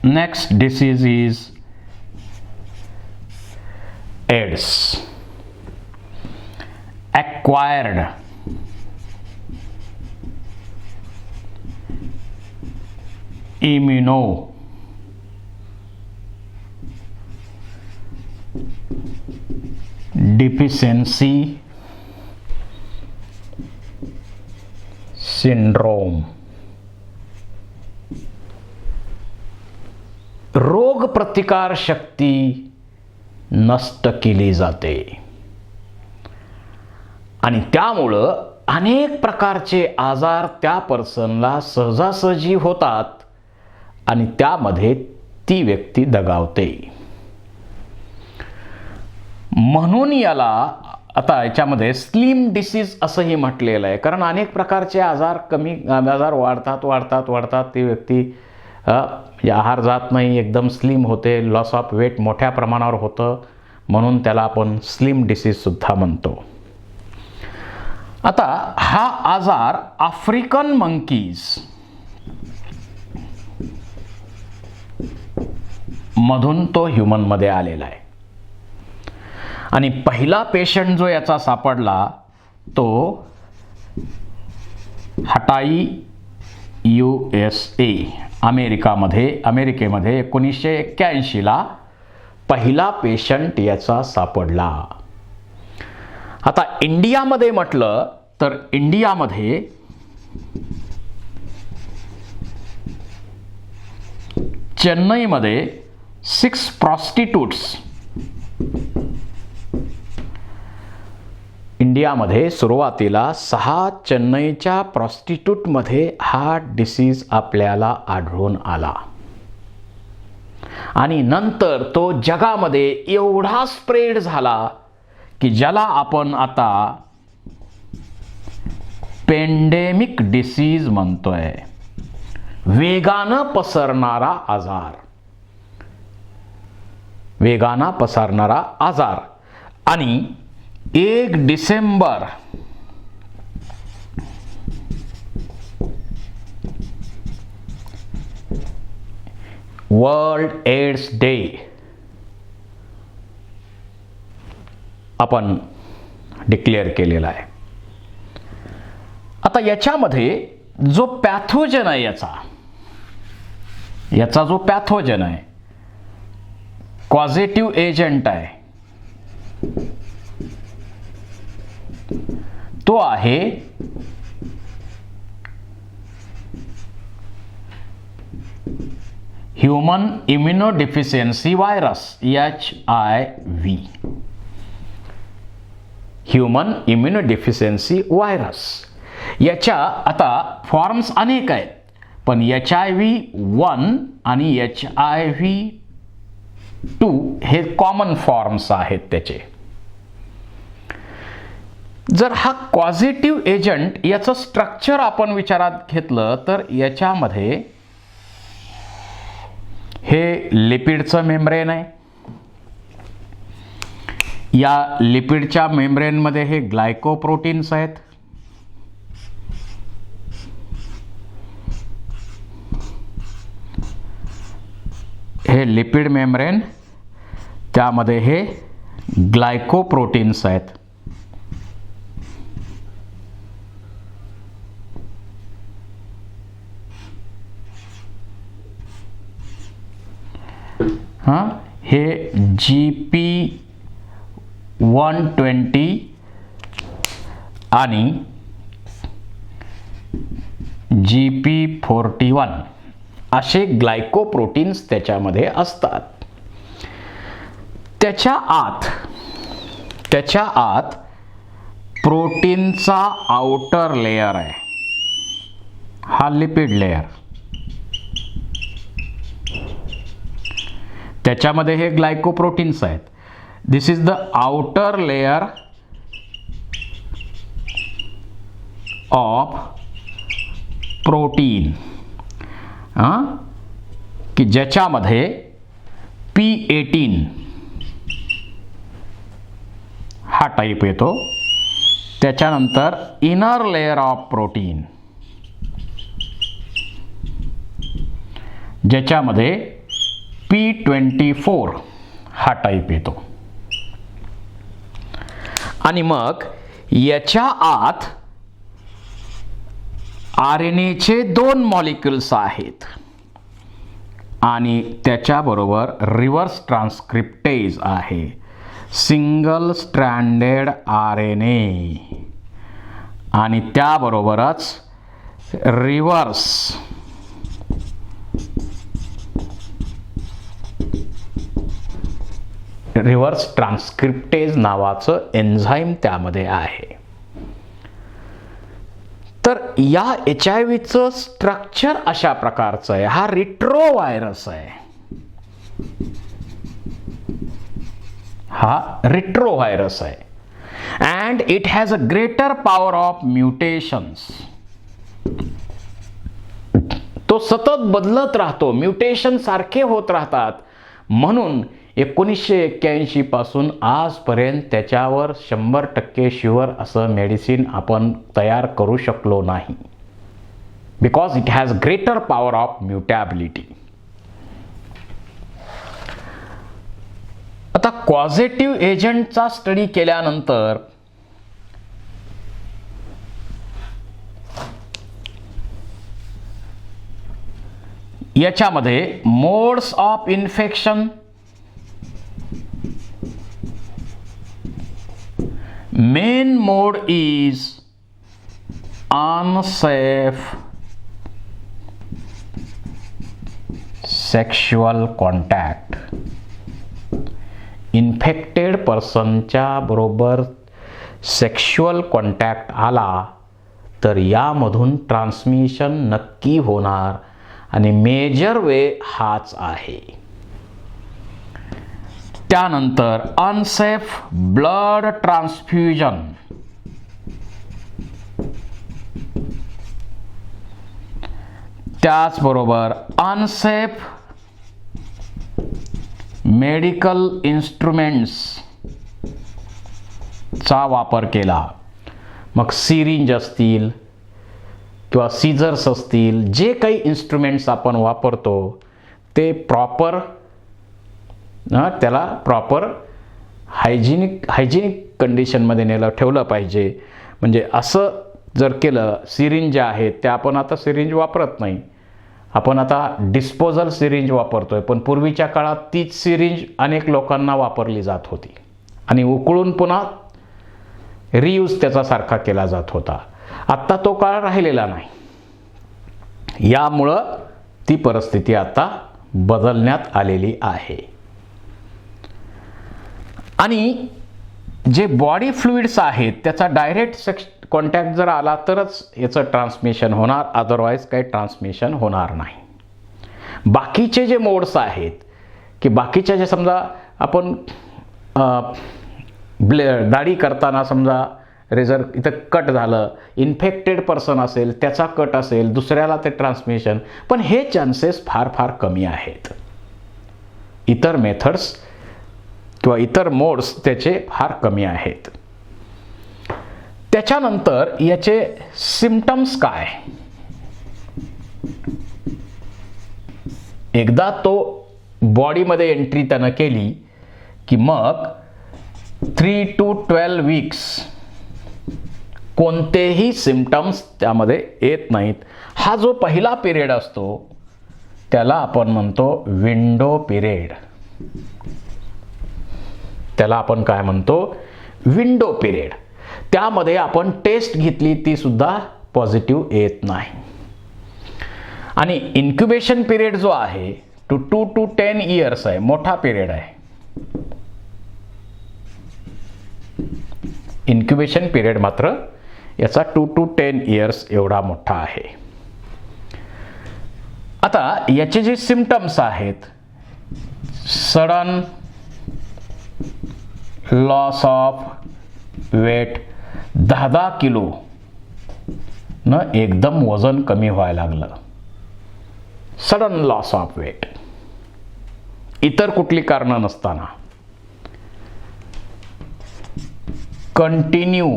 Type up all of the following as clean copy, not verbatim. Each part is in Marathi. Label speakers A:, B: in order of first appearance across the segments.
A: Next disease is AIDS. Acquired immunodeficiency syndrome. रोग प्रतिकार शक्ती नष्ट केली जाते आणि त्यामुळं अनेक प्रकारचे आजार त्या पर्सनला सहजासहजी होतात आणि त्यामध्ये ती व्यक्ती दगावते. म्हणून याला आता याच्यामध्ये स्लिम डिसीज असंही म्हटलेलं आहे, कारण अनेक प्रकारचे आजार वाढतात ती व्यक्ती आहार जात नाही, एकदम स्लिम होते, लॉस ऑफ वेट मोठ्या प्रमाणावर होतं, म्हणून त्याला आपण स्लिम डिसीज सुद्धा म्हणतो. आता हा आजार आफ्रिकन मंकीज मधून तो ह्युमन मध्ये आलेला आहे आणि पहिला पेशंट जो याचा सापडला तो हटाई USA अमेरिकेमध्ये 1981 ला पहिला पेशंट याचा सापडला. आता इंडियामध्ये म्हटलं तर इंडियामध्ये चेन्नईमध्ये 6 प्रॉस्टिट्यूट्स इंडियामध्ये सुरुवातीला 6 चेन्नईच्या प्रॉस्टिट्यूटमध्ये हा डिसीज आपल्याला आढळून आला आणि नंतर तो जगामध्ये एवढा स्प्रेड झाला की ज्याला आपण आता पेंडेमिक डिसीज म्हणतोय. वेगानं पसरणारा आजार आणि 1 डिसेंबर वर्ल्ड एड्स डे आपण डिक्लेअर केलेला आहे. आता याच्यामध्ये जो पॅथोजन आहे याचा जो पॅथोजन आहे, कॉझेटिव्ह एजंट आहे, तो आहे human immunodeficiency virus HIV. Human immunodeficiency virus याच्या आता फॉर्म्स अनेक आहेत, पण HIV-1 आणि HIV-2 हे कॉमन फॉर्म्स आहेत त्याचे. जर हा कॉझेटिव्ह एजंट याचं स्ट्रक्चर आपण विचारात घेतलं तर याच्यामध्ये हे लिपिडचं मेम्ब्रेन आहे. या लिपिडच्या मेम्ब्रेनमध्ये हे ग्लायकोप्रोटीन्स आहेत. हे लिपिड मेम्ब्रेन, त्यामध्ये हे ग्लायकोप्रोटीन्स आहेत. हे GP120 आणि GP41 असे ग्लायकोप्रोटीन्स त्याच्यामध्ये असतात. त्याच्या आत प्रोटीनचा आउटर लेयर आहे, हा लिपिड लेयर. त्याच्यामध्ये हे ग्लायकोप्रोटीन्स आहेत. This is the outer layer of protein, की ज्याच्यामध्ये P18 हा टाईप येतो. त्याच्यानंतर इनर लेयर ऑफ प्रोटीन, ज्याच्यामध्ये P24 हा टाईप येतो. आणि मग याच्या आत RNAचे 2 मॉलिक्युल्स आहेत आणि त्याच्याबरोबर रिव्हर्स ट्रान्सक्रिप्टेज आहे, सिंगल स्ट्रँडेड RNA, आणि त्याबरोबरच रिव्हर्स ट्रान्सक्रिप्टेज नावाचं एन्झाईम त्यामध्ये आहे. तर या HIV-चं स्ट्रक्चर अशा प्रकारचं आहे. हा रिट्रोव्हायरस आहे. हा रिट्रोव्हायरस आहे. And it has a greater power of mutations. तो सतत बदलत राहतो, म्युटेशन सारखे होत राहतात. म्हणून 1981 पासून आजपर्यंत त्याच्यावर 100% शुअर असं मेडिसिन आपण तयार करू शकलो नाही, because it has greater power of mutability. आता कॉझेटिव्ह एजंटचा स्टडी केल्यानंतर याच्यामध्ये modes of infection, main mode is unsafe sexual contact. Infected पर्सनच्या बरोबर सेक्शुअल कॉन्टॅक्ट आला तर यामधून ट्रान्समिशन नक्की होणार आणि मेजर वे हाच आहे. त्यानंतर अनसेफ ब्लड ट्रान्सफ्युजन, त्याचबरोबर अनसेफ मेडिकल इन्स्ट्रुमेंट्स चा वापर केला. मग सिरिंज असतील किंवा सीझर्स असतील, जे काही इन्स्ट्रुमेंट्स आपण वापरतो ते प्रॉपर त्याला प्रॉपर हायजिनिक कंडिशनमध्ये ठेवलं पाहिजे. म्हणजे असं जर केलं, सिरिंज जे आहेत त्या आपण आता सिरिंज वापरत नाही, आपण आता डिस्पोजल सिरिंज वापरतोय. पण पूर्वीच्या काळात तीच सिरिंज अनेक लोकांना वापरली जात होती आणि उकळून पुन्हा रियूज त्याचा सारखा केला जात होता. आत्ता तो काळ राहिलेला नाही. यामुळं ती परिस्थिती आता बदलण्यात आलेली आहे. आणि जे बॉडी फ्लुइड्स आहेत त्याचा डायरेक्ट कॉन्टॅक्ट जर आला तरच याचं ट्रान्समिशन होणार, अदरवाईज काही ट्रान्समिशन होणार नाही. बाकीचे जे मोड्स आहेत की बाकीच्या जे समजा आपण दाढी करताना समजा रेझर इथं कट झालं, इन्फेक्टेड पर्सन असेल त्याचा कट असेल, दुसऱ्याला ते ट्रान्समिशन, पण हे चान्सेस फार फार कमी आहेत. इतर मेथड्स किंवा इतर मोड्स त्याचे फार कमी आहेत. त्याच्यानंतर याचे सिम्पटम्स काय? एकदा तो बॉडीमध्ये एंट्री त्यानं केली की मग 3 to 12 वीक्स कोणतेही सिम्पटम्स त्यामध्ये येत नाहीत. हा जो पहिला पिरियड असतो त्याला आपण म्हणतो विंडो पिरियड. त्याला आपण काय म्हणतो? Window period. त्यामध्ये आपण टेस्ट घेतली ती सुद्धा पॉझिटिव्ह येत नाही. आणि इन्क्युबेशन पिरियड जो आहे तो 2 to 10 इयर्स आहे, मोठा पिरियड आहे. इन्क्युबेशन पिरियड मात्र याचा 2 to 10 इयर्स एवढा मोठा आहे. आता याचे जे सिम्पटम्स आहेत, sudden loss of weight, 10 kilo न एकदम वजन कमी व्हायला लागलं, सडन लॉस ऑफ वेट, इतर कुठली कारणं नसताना. कंटिन्यू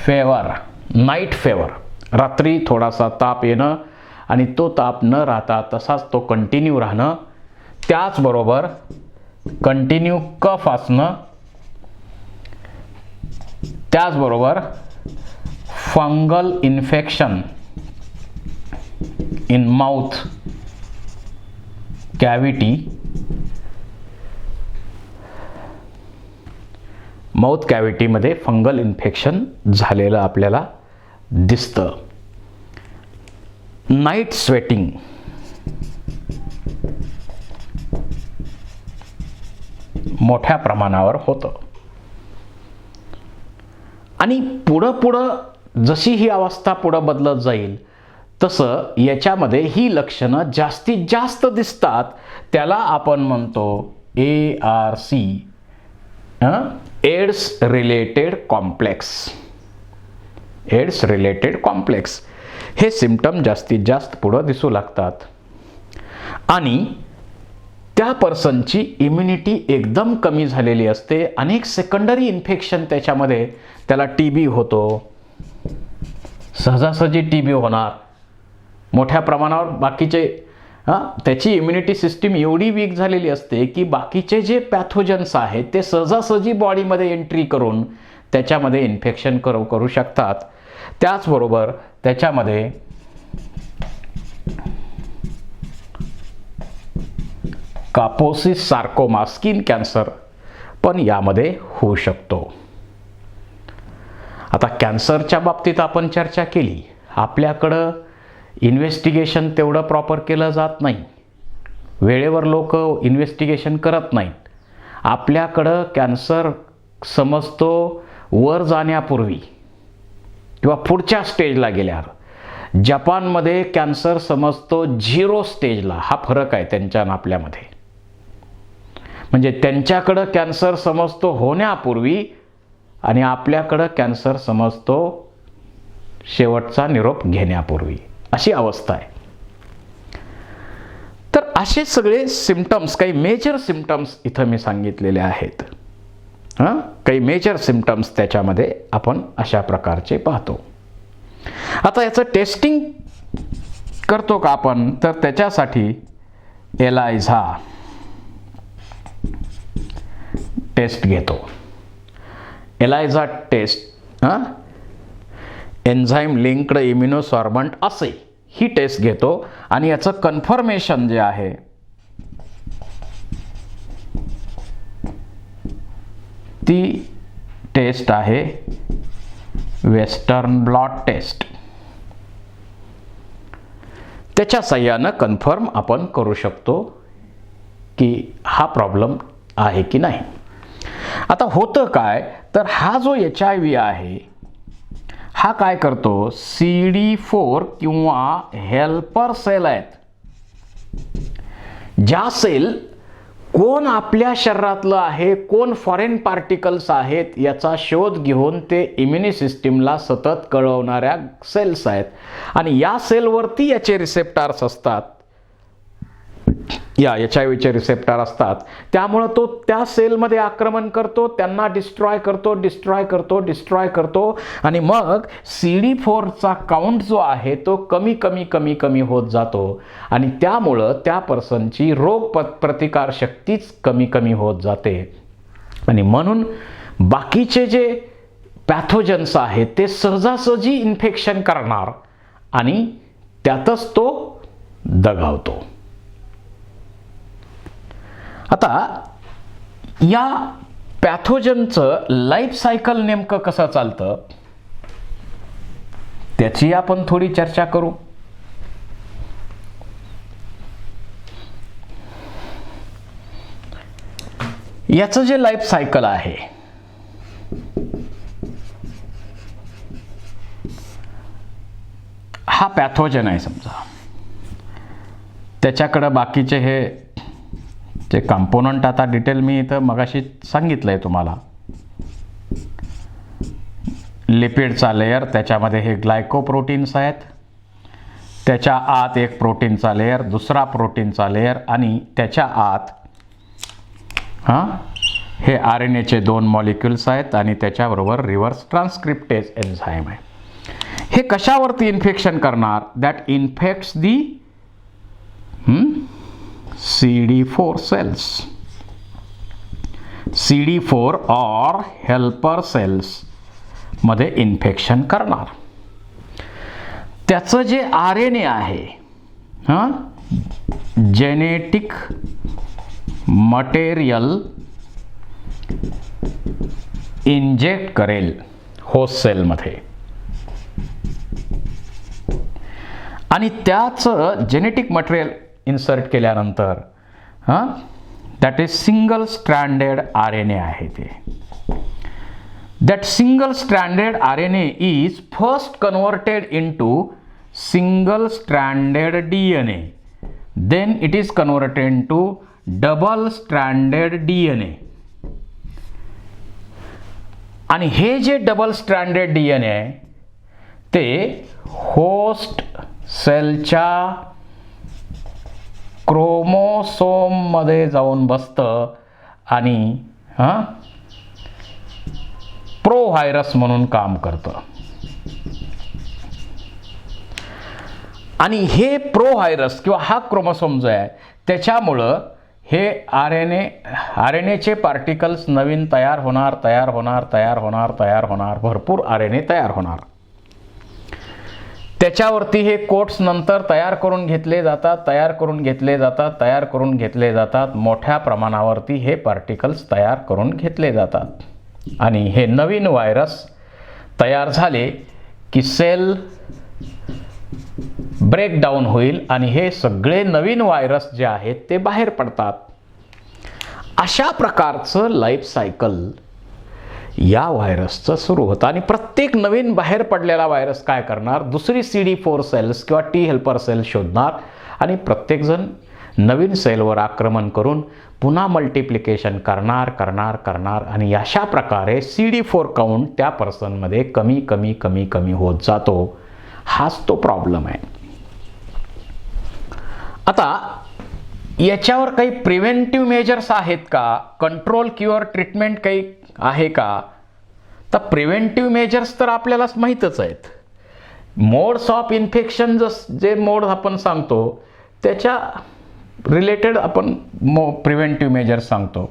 A: फेवर, नाईट फेवर, रात्री थोडासा ताप येणं आणि तो ताप न राहता तसाच तो कंटिन्यू राहणं, त्याचबरोबर कंटिन्यू कफ असणं, त्याचबरोबर fungal infection in mouth cavity, mouth कॅव्हिटीमध्ये फंगल इन्फेक्शन झालेलं आपल्याला दिसतं. नाईट स्वेटिंग, मोठ्या प्रमाणावर होतं. आणि पुढं जशी ही अवस्था पुढं बदलत जाईल तसं याच्यामध्ये ही लक्षणं जास्तीत जास्त दिसतात. त्याला आपण म्हणतो ARC, AIDS related complex. AIDS related complex हे सिम्पटम जास्तीत जास्त पुढं दिसू लागतात. आणि त्या पर्सनची इम्युनिटी एकदम कमी झालेली असते. अनेक सेकंडरी इन्फेक्शन त्याच्यामध्ये, त्याला TB होतो, सहजासहजी TB होणार मोठ्या प्रमाणावर. बाकीचे त्याची इम्युनिटी सिस्टीम एवढी वीक झालेली असते की बाकीचे जे पॅथोजन्स आहेत ते सहजासहजी बॉडीमध्ये एंट्री करून त्याच्यामध्ये इन्फेक्शन करू शकतात. त्याचबरोबर त्याच्यामध्ये कापोसिस सार्कोमा, स्किन कॅन्सर पण यामध्ये होऊ शकतो. आता कॅन्सरच्या बाबतीत आपण चर्चा केली. आपल्याकडं इन्व्हेस्टिगेशन तेवढं प्रॉपर केलं जात नाही. वेळेवर लोक इन्व्हेस्टिगेशन करत नाहीत. आपल्याकडं कॅन्सर समजतो वर जाण्यापूर्वी किंवा पुढच्या स्टेजला गेल्यावर. जपानमध्ये कॅन्सर समजतो 0 स्टेजला. हा फरक आहे त्यांच्या आणि आपल्यामध्ये. म्हणजे त्यांच्याकडं कॅन्सर समजतो होण्यापूर्वी आणि आपल्याकडं कॅन्सर समजतो शेवटचा निरोप घेण्यापूर्वी, अशी अवस्था आहे. तर असे सगळे सिम्पटम्स, काही मेजर सिम्पटम्स इथं मी सांगितलेले आहेत. काही मेजर सिम्पटम्स त्याच्यामध्ये आपण अशा प्रकारचे पाहतो. आता याचं टेस्टिंग करतो का आपण, तर त्याच्यासाठी एलायझा टेस्ट घेतो. एलायझा टेस्ट एन्झाईम लिंक्ड इम्युनोसॉर्बंट असे ही टेस्ट घेतो. आणि याचं कन्फर्मेशन जे आहे ती टेस्ट आहे वेस्टर्न ब्लॉट टेस्ट. त्याच्या साहाय्यानं कन्फर्म आपण करू शकतो की हा प्रॉब्लेम आहे की नाही. आता होतं काय, तर हा जो HIV आहे हा काय करतो, CD4 किंवा हेल्पर सेल आहेत. ज्या सेल कोण आपल्या शरीरातलं आहे, कोण फॉरेन पार्टिकल्स आहेत याचा शोध घेऊन ते इम्युनी सिस्टीमला सतत कळवणाऱ्या सेल्स आहेत. आणि या सेलवरती याचे रिसेप्टर्स असतात, या HIVचे रिसेप्टर असतात. त्यामुळं तो त्या सेलमध्ये आक्रमण करतो, त्यांना डिस्ट्रॉय करतो आणि मग CD4चा काउंट जो आहे तो कमी होत जातो. आणि त्यामुळं त्या पर्सनची रोग प्रतिकार शक्तीच कमी होत जाते. आणि म्हणून बाकीचे जे पॅथोजन्स आहेत ते सहजासहजी इन्फेक्शन करणार आणि त्यातच तो दगावतो. आता या पॅथोजनचं लाईफ सायकल नेमकं कसं चालतं त्याची आपण थोडी चर्चा करू. याचं जे लाईफ सायकल आहे हा पॅथोजन आहे समजा, त्याच्याकडे बाकीचे हे जे कंपोनंट आता डिटेल मी इथं मगाशी सांगितलंय तुम्हाला. लिपिडचा लेयर, त्याच्यामध्ये हे ग्लायकोप्रोटीन्स आहेत, त्याच्या आत एक प्रोटीनचा लेयर, दुसरा प्रोटीनचा लेयर आणि त्याच्या आत हे RNAचे 2 मॉलिक्युल्स आहेत आणि त्याच्याबरोबर रिव्हर्स ट्रान्सक्रिप्टेज एन्झाईम आहे. हे हे कशावरती इन्फेक्शन करणार? That infects the CD4 cells. CD4 और हेल्पर सेल्स मध्ये इन्फेक्शन करणार. त्याचं जे RNA आहे, जेनेटिक मटेरियल इंजेक्ट करेल होस्ट सेलमध्ये आणि त्याचं जेनेटिक मटेरियल इन्सर्ट केल्यानंतर that is single stranded RNA आहे ते. That single stranded RNA is first converted into single stranded DNA. Then it is converted into double stranded DNA. आणि हे जे डबल स्ट्रँडेड DNA आहे ते होस्ट सेलच्या क्रोमोसोम मध्ये जाऊन बसतं आणि प्रोव्हायरस म्हणून काम करतं. आणि हे प्रोव्हायरस किंवा हा क्रोमोसोम जो आहे त्याच्यामुळं हे RNAचे पार्टिकल्स नवीन तयार होणार, भरपूर RNA तयार होणार. त्याच्यावरती हे कोट्स नंतर तयार करून घेतले जातात. मोठ्या प्रमाणावरती हे पार्टिकल्स तयार करून घेतले जातात. आणि हे नवीन व्हायरस तयार झाले की सेल ब्रेकडाऊन होईल आणि हे सगळे नवीन व्हायरस जे आहेत ते बाहेर पडतात. अशा प्रकारचं लाईफ सायकल या व्हायरसचं सुरू होतं. आणि प्रत्येक नवीन बाहेर पडलेला व्हायरस काय करणार? दुसरी CD4 सेल्स किंवा T हेल्पर सेल शोधणार आणि प्रत्येकजण नवीन सेलवर आक्रमण करून पुन्हा मल्टिप्लिकेशन करणार आणि अशा प्रकारे CD4 काउंट त्या पर्सनमध्ये कमी होत जातो. हाच तो प्रॉब्लेम आहे. आता याच्यावर काही प्रिव्हेंटिव्ह मेजर्स आहेत का? कंट्रोल क्युअर ट्रीटमेंट काही आहे का? तर प्रिव्हेंटिव्ह मेजर्स तर आपल्यालाच माहीतच आहेत. मोड्स ऑफ इन्फेक्शन जे मोड आपण सांगतो त्याच्या रिलेटेड आपण प्रिव्हेंटिव्ह मेजर्स सांगतो.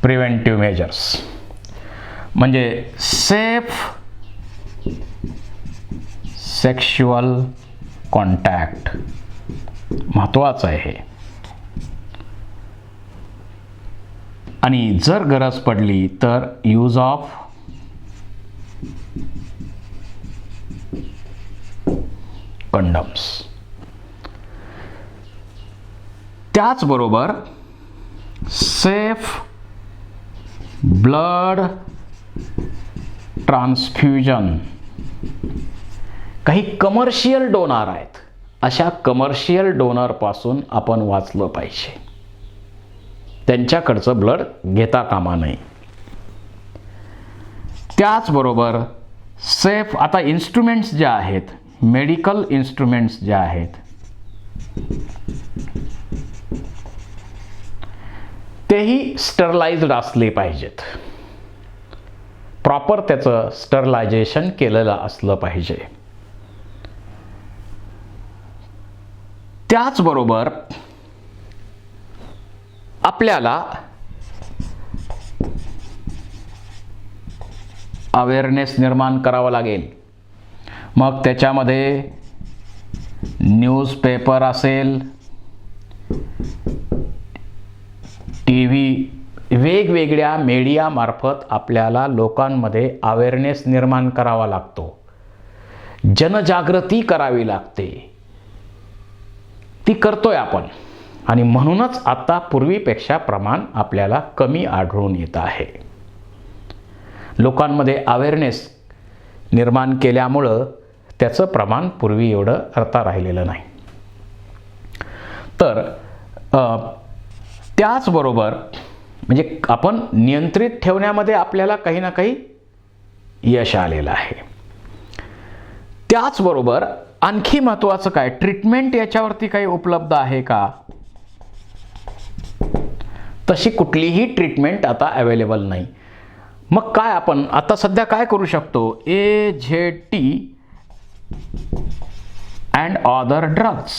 A: प्रिव्हेंटिव्ह मेजर्स म्हणजे सेफ सेक्शुअल कॉन्टॅक्ट महत्वाचं आहे. आणि जर गरज पडली तर यूज ऑफ कंडम्स. त्याचबरोबर सेफ ब्लड ट्रान्सफ्युजन. काही कमर्शियल डोनर आहेत, अशा कमर्शियल डोनर पासून आपण वाचलं पाहिजे. त्यांच्याकडचं ब्लड घेता कामा नये. त्याचबरोबर सेफ, आता इन्स्ट्रुमेंट्स ज्या आहेत, मेडिकल इन्स्ट्रुमेंट्स ज्या आहेत तेही स्टरलाइज्ड असले पाहिजेत. प्रॉपर त्याचं स्टरलायझेशन केलेलं असलं पाहिजे. त्याचबरोबर आपल्याला अवेअरनेस निर्माण करावा लागेल. मग त्याच्यामध्ये न्यूजपेपर असेल, TV, वेगवेगळ्या मीडियामार्फत आपल्याला लोकांमध्ये अवेअरनेस निर्माण करावा लागतो. जनजागृती करावी लागते. ती करतोय आपण आणि म्हणूनच आता पूर्वीपेक्षा प्रमाण आपल्याला कमी आढळून येत आहे. लोकांमध्ये अवेअरनेस निर्माण केल्यामुळं त्याचं प्रमाण पूर्वी एवढं आता राहिलेलं नाही. तर त्याचबरोबर म्हणजे आपण नियंत्रित ठेवण्यामध्ये आपल्याला काही ना काही यश आलेलं आहे. त्याचबरोबर आणखी महत्त्वाचं काय, ट्रीटमेंट याच्यावरती काही उपलब्ध आहे का? तशी कुठलीही ट्रीटमेंट आता अवेलेबल नाही. मग काय आपण आता सध्या काय करू शकतो? AZT अँड अदर ड्रग्स,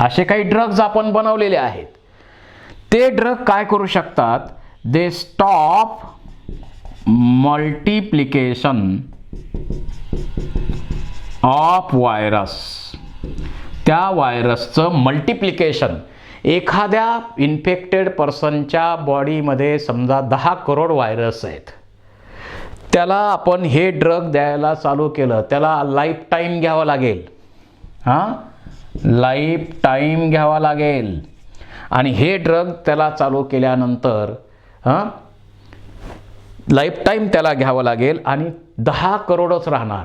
A: असे काही ड्रग्ज आपण बनवलेले आहेत. ते ड्रग काय करू शकतात? They stop multiplication of virus. त्या व्हायरसचं मल्टिप्लिकेशन, एखाद्या इन्फेक्टेड पर्सनच्या बॉडीमध्ये समजा 10 करोड व्हायरस आहेत, त्याला आपण हे ड्रग द्यायला चालू केलं, त्याला लाईफ टाईम घ्यावं लागेल. लाईफ टाईम घ्यावा लागेल. आणि हे ड्रग त्याला चालू केल्यानंतर लाईफ टाईम त्याला घ्यावं लागेल आणि 10 करोडच राहणार.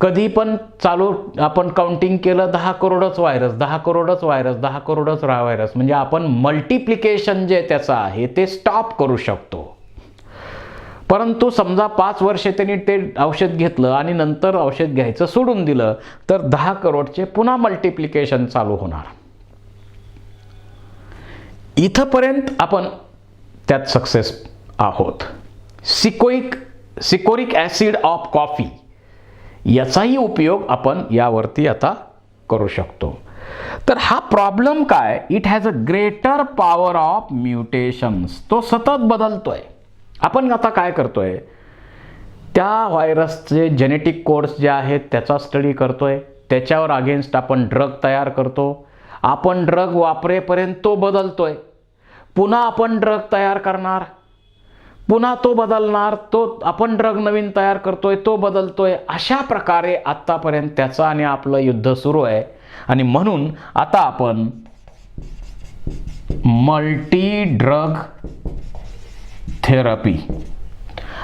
A: कधी पण चालू आपण काउंटिंग केलं 10 करोडच व्हायरस, 10 करोडच व्हायरस, 10 करोडच व्हायरस, म्हणजे आपण मल्टिप्लिकेशन जे त्याचं आहे ते स्टॉप करू शकतो. परंतु समजा 5 वर्षे त्यांनी ते औषध घेतलं आणि नंतर औषध घ्यायचं सोडून दिलं तर 10 करोडचे पुन्हा मल्टिप्लिकेशन चालू होणार. इथपर्यंत आपण त्यात सक्सेस आहोत. सिकोरिक ॲसिड ऑफ कॉफी, याचाही उपयोग आपण यावरती आता करू शकतो. तर हा प्रॉब्लेम काय? It has a greater power of mutations. तो सतत बदलतोय. आपण आता काय करतोय? त्या व्हायरसचे जेनेटिक कोड्स जे आहेत त्याचा स्टडी करतोय, त्याच्यावर अगेन्स्ट आपण ड्रग तयार करतो. आपण ड्रग वापरेपर्यंत तो बदलतोय, पुन्हा आपण ड्रग तयार करणार, पुन्हा तो बदलणार, तो आपण ड्रग नवीन तयार करतोय, तो बदलतोय. अशा प्रकारे आत्तापर्यंत त्याचं आणि आपलं युद्ध सुरू आहे. आणि म्हणून आता आपण मल्टी ड्रग थेरपी,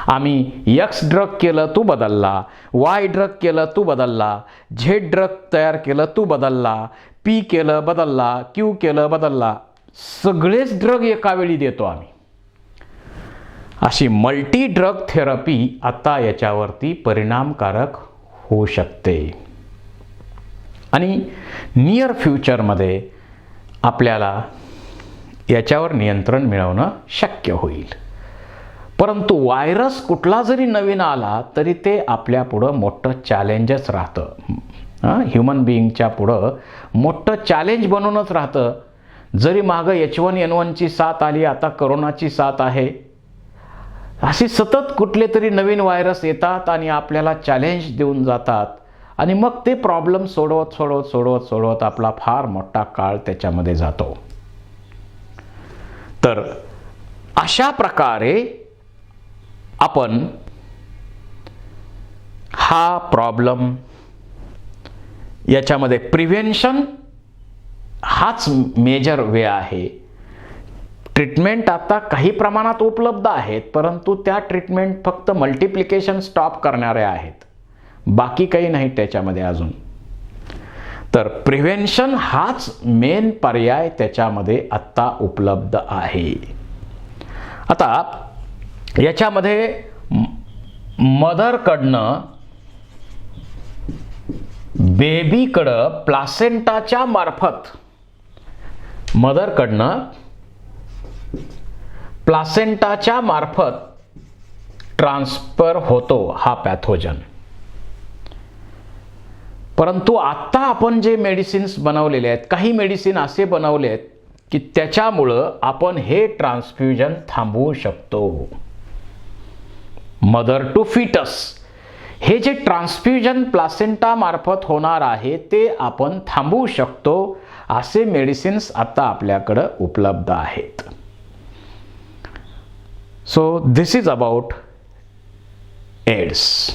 A: आम्ही X ड्रग केलं तू बदलला, Y ड्रग केलं तू बदलला, Z ड्रग तयार केलं तू बदलला, P केलं बदलला, Q केलं बदलला, सगळेच ड्रग एका वेळी देतो आम्ही. अशी मल्टी ड्रग थेरपी आता याच्यावरती परिणामकारक होऊ शकते. आणि नियर फ्युचरमध्ये आपल्याला याच्यावर नियंत्रण मिळवणं शक्य होईल. परंतु व्हायरस कुठला जरी नवीन आला तरी ते आपल्यापुढं मोठं चॅलेंजच राहतं. ह्युमन बिईंगच्या पुढं मोठं चॅलेंज बनूनच राहतं. जरी मागं H1N1ची साथ आली, आता करोनाची साथ आहे, अशी सतत कुठले तरी नवीन व्हायरस येतात आणि आपल्याला चॅलेंज देऊन जातात. आणि मग ते प्रॉब्लेम सोडवत आपला फार मोठा काळ त्याच्यामध्ये जातो. तर अशा प्रकारे आपण हा प्रॉब्लेम, याच्यामध्ये प्रिव्हेन्शन हाच मेजर वे आहे. ट्रीटमेंट आता काही प्रमाणात उपलब्ध आहेत, परंतु त्या ट्रीटमेंट फक्त मल्टिप्लिकेशन स्टॉप करणाऱ्या आहेत, बाकी काही नाही त्याच्यामध्ये अजून. तर प्रिव्हेन्शन हाच मेन पर्याय त्याच्यामध्ये आत्ता उपलब्ध आहे. आता याच्यामध्ये मदरकडनं बेबीकडं प्लासेंटाच्या मार्फत, मदरकडनं प्लासेंटाच्या मार्फत ट्रान्सफर होतो हा पॅथोजन. परंतु आत्ता आपण जे मेडिसिन्स बनवलेले आहेत, काही मेडिसिन असे बनवले आहेत की त्याच्यामुळं आपण हे ट्रान्सफ्युजन थांबवू शकतो. मदर टू फिटस हे जे ट्रान्सफ्युजन प्लासेंटा मार्फत होणार आहे ते आपण थांबवू शकतो. असे मेडिसिन्स आता आपल्याकडे उपलब्ध आहेत. So this is about AIDS.